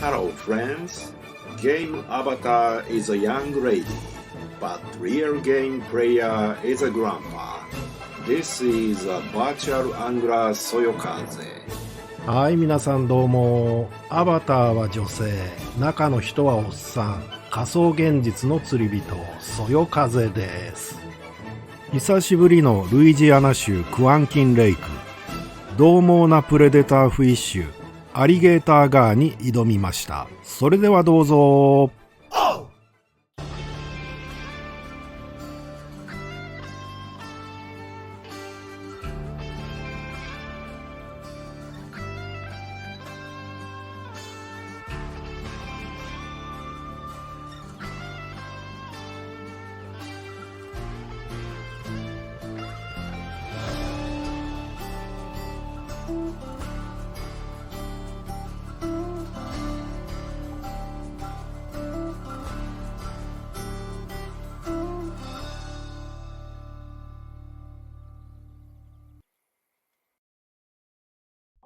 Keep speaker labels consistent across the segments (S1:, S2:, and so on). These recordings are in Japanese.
S1: Hello, friends. Game avatar is a young lady, but real game player is a grandpa. This is a virtual angler Soyokaze.
S2: はい、皆さんどうも。アバターは女性、中の人はおっさん。仮想現実の釣り人、そよ風です。久しぶりのルイジアナ州クワンキンレイク。獰猛なプレデターフィッシュ、アリゲーターガーに挑みました。それではどうぞ。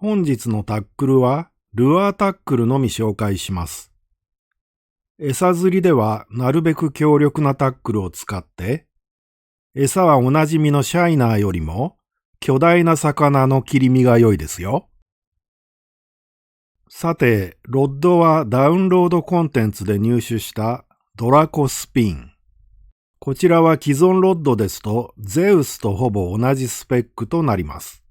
S2: 本日のタックルはルアータックルのみ紹介します。餌釣りではなるべく強力なタックルを使って、餌はおなじみのシャイナーよりも巨大な魚の切り身が良いですよ。さて、ロッドはダウンロードコンテンツで入手したドラコスピン。こちらは既存ロッドですとゼウスとほぼ同じスペックとなります。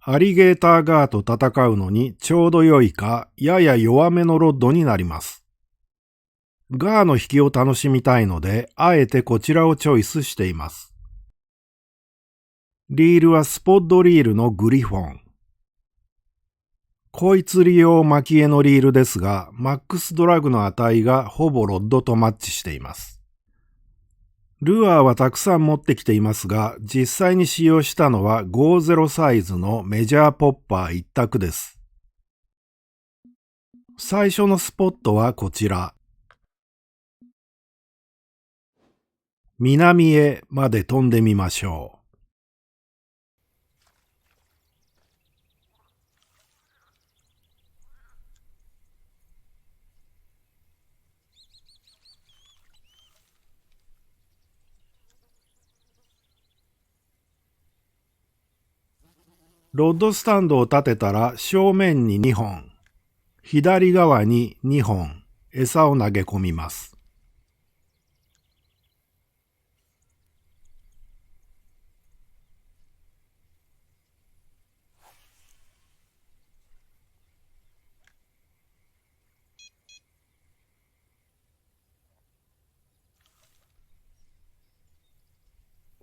S2: アリゲーターガーと戦うのにちょうど良いかやや弱めのロッドになります。ガーの引きを楽しみたいので、あえてこちらをチョイスしています。リールはスポッドリールのグリフォン。こいつ利用巻き絵のリールですが、マックスドラグの値がほぼロッドとマッチしています。ルアーはたくさん持ってきていますが、実際に使用したのは50サイズのメジャーポッパー一択です。最初のスポットはこちら。南へまで飛んでみましょう。ロッドスタンドを立てたら正面に2本、左側に2本、餌を投げ込みます。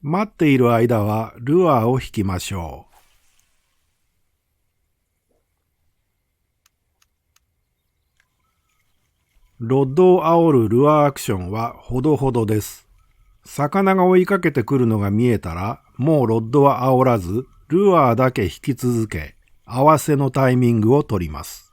S2: 待っている間はルアーを引きましょう。ロッドを煽るルアーアクションはほどほどです。魚が追いかけてくるのが見えたら、もうロッドは煽らず、ルアーだけ引き続け、合わせのタイミングを取ります。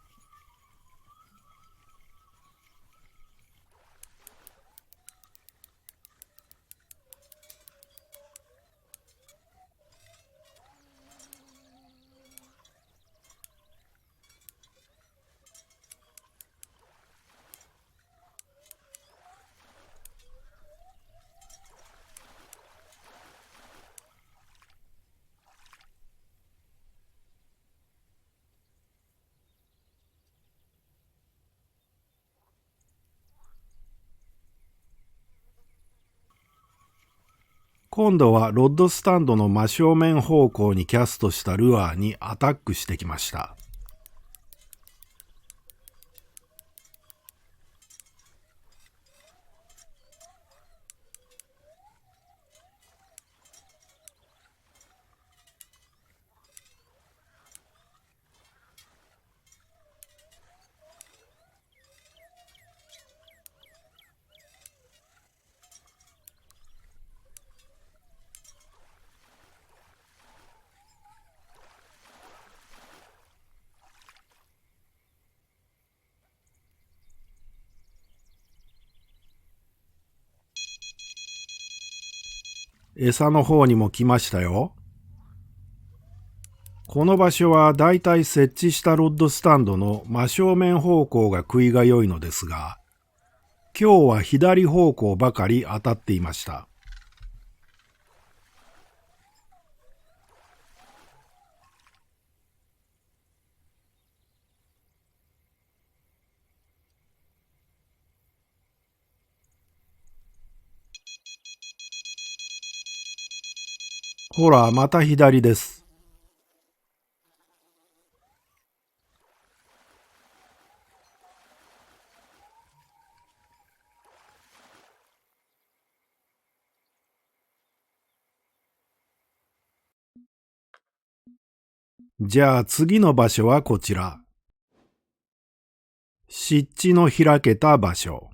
S2: 今度はロッドスタンドの真正面方向にキャストしたルアーにアタックしてきました。餌の方にも来ましたよ。この場所はだいたい設置したロッドスタンドの真正面方向が食いが良いのですが、今日は左方向ばかり当たっていました。ほら、また左です。じゃあ次の場所はこちら。湿地の開けた場所。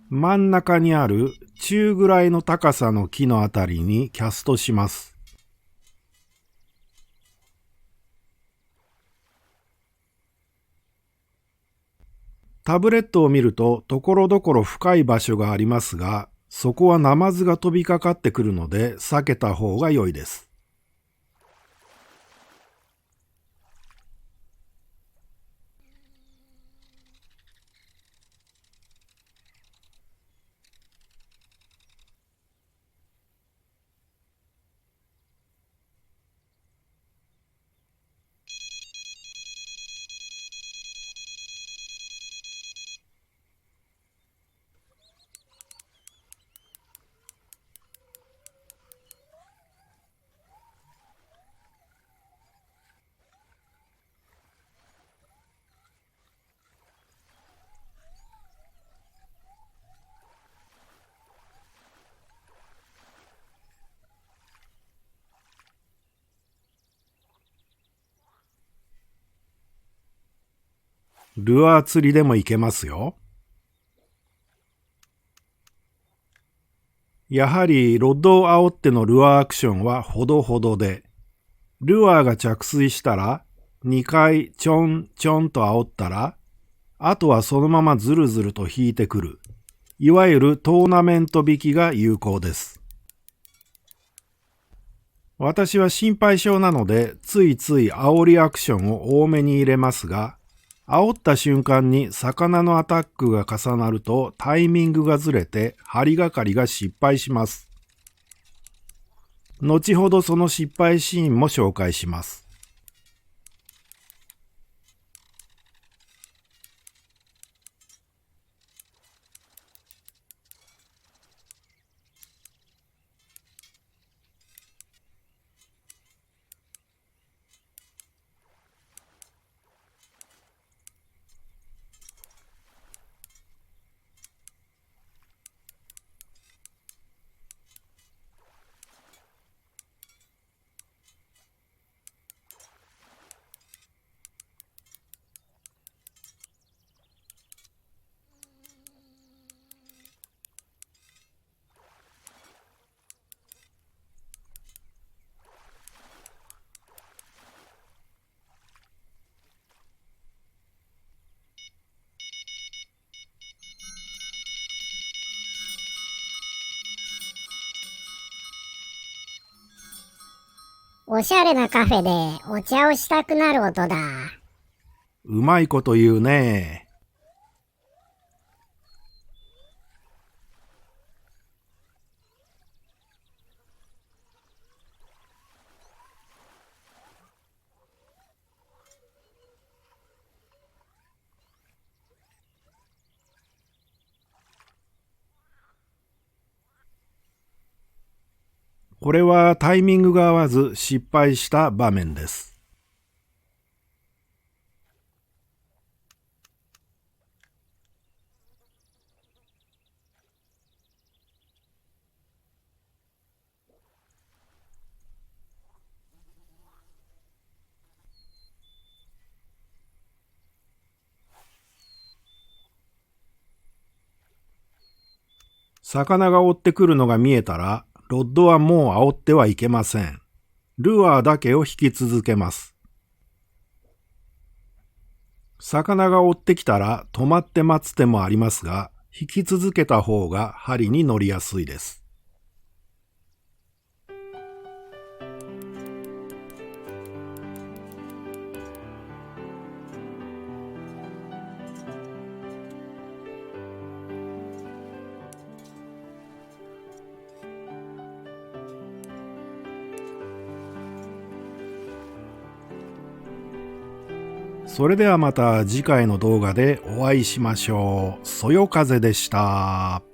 S2: 真ん中にある中ぐらいの高さの木のあたりにキャストします。タブレットを見るとところどころ深い場所がありますが、そこはナマズが飛びかかってくるので避けた方が良いです。ルアー釣りでも行けますよ。やはりロッドを煽ってのルアーアクションはほどほどで、ルアーが着水したら2回ちょんちょんと煽ったら、あとはそのままずるずると引いてくる。いわゆるトーナメント引きが有効です。私は心配性なのでついつい煽りアクションを多めに入れますが、煽った瞬間に魚のアタックが重なるとタイミングがずれて針がかりが失敗します。後ほどその失敗シーンも紹介します。
S3: おしゃれなカフェでお茶をしたくなる音だ。
S2: うまいこと言うね。これはタイミングが合わず失敗した場面です。魚が追ってくるのが見えたら、ロッドはもう煽ってはいけません。ルアーだけを引き続けます。魚が追ってきたら止まって待つ手もありますが、引き続けた方が針に乗りやすいです。それではまた次回の動画でお会いしましょう。そよ風でした。